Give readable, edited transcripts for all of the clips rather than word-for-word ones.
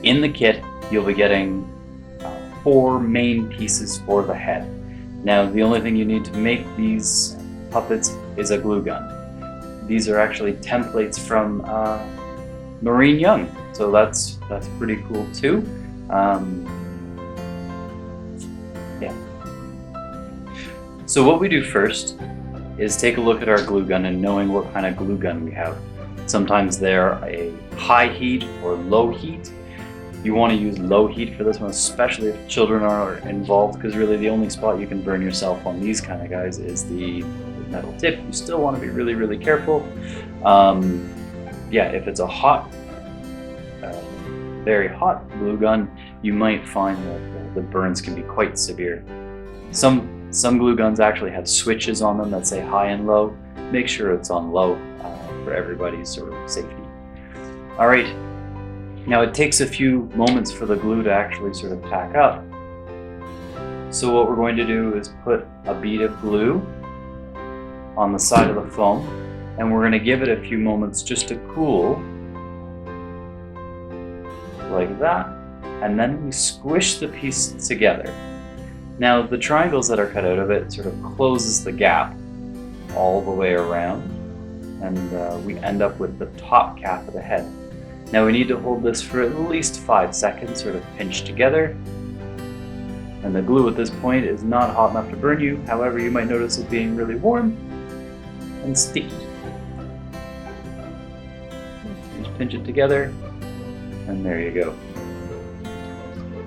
In the kit, you'll be getting 4 main pieces for the head. Now, the only thing you need to make these puppets is a glue gun. These are actually templates from Noreen Young, so that's pretty cool too. Yeah. So what we do first is take a look at our glue gun and knowing what kind of glue gun we have. Sometimes they're a high heat or low heat. You want to use low heat for this one, especially if children are involved, because really the only spot you can burn yourself on these kind of guys is the metal tip. You still want to be really, really careful. Yeah, if it's a hot, very hot glue gun, you might find that the burns can be quite severe. Some glue guns actually have switches on them that say high and low. Make sure it's on low for everybody's sort of safety. All right, now it takes a few moments for the glue to actually sort of tack up. So what we're going to do is put a bead of glue on the side of the foam, and we're going to give it a few moments just to cool, like that, and then we squish the piece together. Now the triangles that are cut out of it sort of closes the gap all the way around, and we end up with the top cap of the head. Now we need to hold this for at least 5 seconds, sort of pinched together. And the glue at this point is not hot enough to burn you, however you might notice it being really warm and sticky. Just pinch it together, and there you go.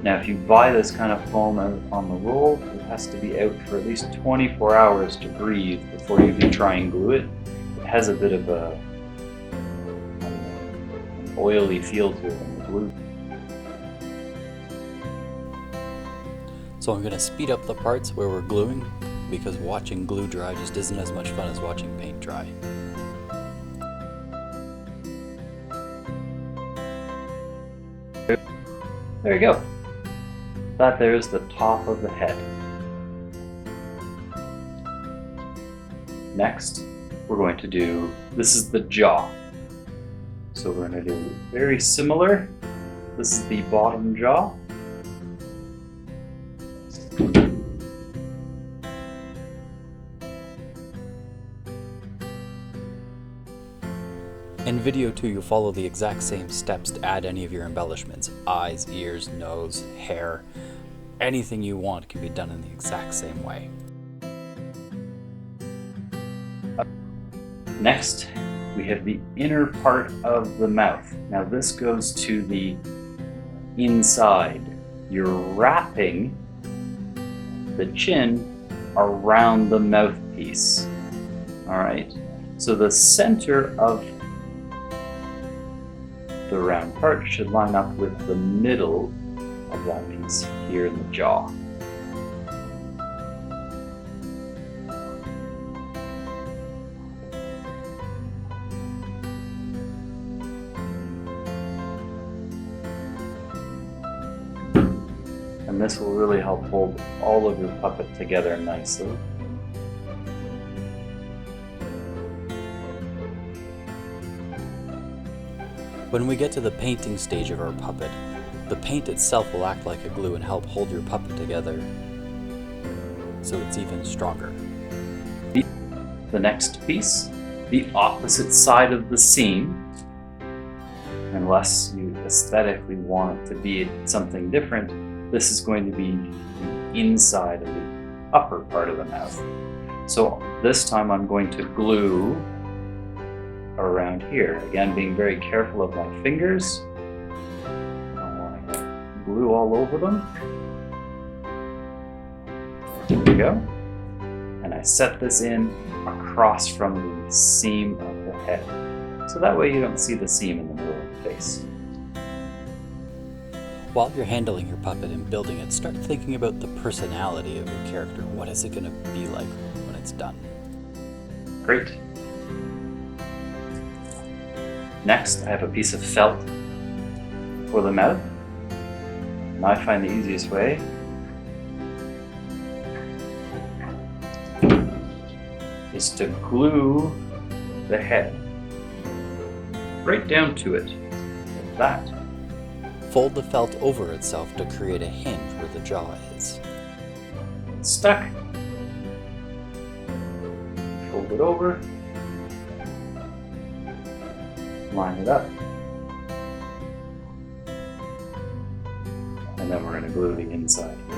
Now if you buy this kind of foam out on the roll, it has to be out for at least 24 hours to breathe before you can try and glue it. It has a bit of an oily feel to it when the glue. So I'm going to speed up the parts where we're gluing, because watching glue dry just isn't as much fun as watching paint dry. There you go. That there's the top of the head. Next, we're going to do, this is the jaw. So we're going to do very similar. This is the bottom jaw. In video 2, you'll follow the exact same steps to add any of your embellishments. Eyes, ears, nose, hair, anything you want can be done in the exact same way. Next, we have the inner part of the mouth. Now this goes to the inside. You're wrapping the chin around the mouthpiece. All right, so the center of the round part should line up with the middle of that piece here in the jaw. And this will really help hold all of your puppet together nicely. When we get to the painting stage of our puppet, the paint itself will act like a glue and help hold your puppet together so it's even stronger. The next piece, the opposite side of the seam, unless you aesthetically want it to be something different, this is going to be the inside of the upper part of the mouth. So this time I'm going to glue around here. Again, being very careful of my fingers. I don't want to get glue all over them. There we go. And I set this in across from the seam of the head. So that way you don't see the seam in the middle of the face. While you're handling your puppet and building it, start thinking about the personality of your character. What is it going to be like when it's done? Great. Next, I have a piece of felt for the mouth. And I find the easiest way is to glue the head right down to it, like that. Fold the felt over itself to create a hinge where the jaw is. It's stuck. Fold it over. Line it up. And then we're going to glue the inside here.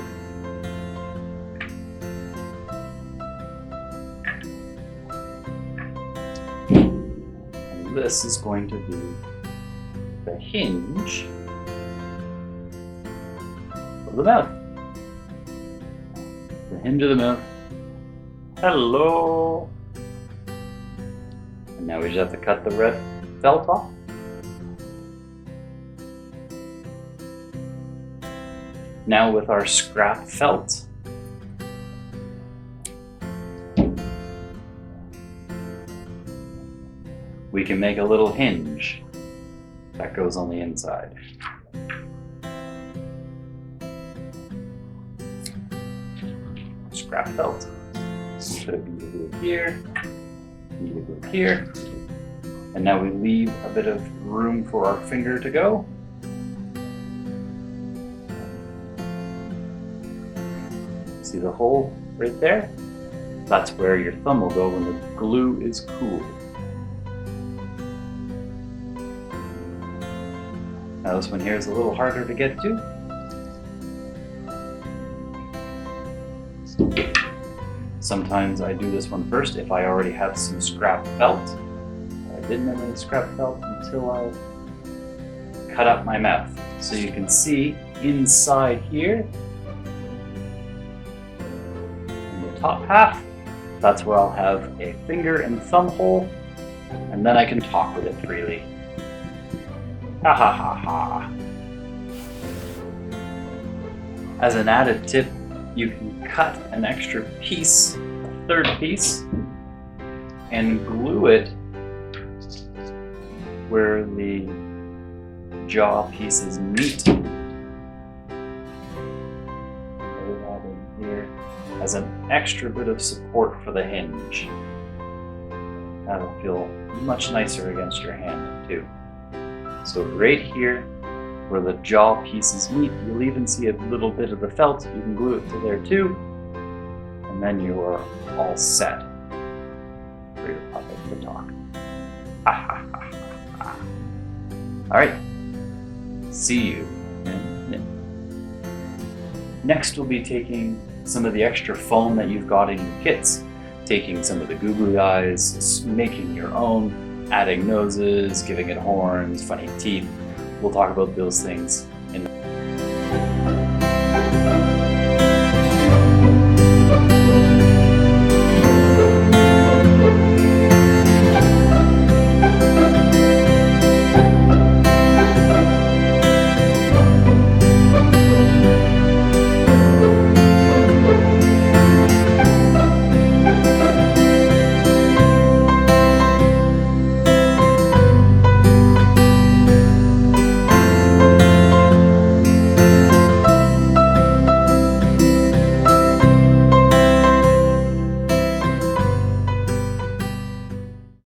And this is going to be the hinge of the mouth. The hinge of the mouth. Hello! And now we just have to cut the red felt off. Now with our scrap felt, we can make a little hinge that goes on the inside. Scrap felt. Put a bead of glue here, bead of glue here, and now we leave a bit of room for our finger to go. See the hole right there? That's where your thumb will go when the glue is cool. Now this one here is a little harder to get to. Sometimes I do this one first if I already have some scrap felt. I didn't have any scrap felt until I cut up my mouth. So you can see inside here, in the top half, that's where I'll have a finger and thumb hole, and then I can talk with it freely. Ha ha ha ha. As an added tip, you can cut an extra piece, a third piece, and glue it where the jaw pieces meet. Lay that in here as an extra bit of support for the hinge. That'll feel much nicer against your hand too. So right here, where the jaw pieces meet, you'll even see a little bit of the felt. You can glue it to there too, and then you are all set for your puppet to talk. Ha ha ha ha. All right, see you in a minute. Next, we'll be taking some of the extra foam that you've got in your kits, taking some of the googly eyes, making your own, adding noses, giving it horns, funny teeth. We'll talk about those things in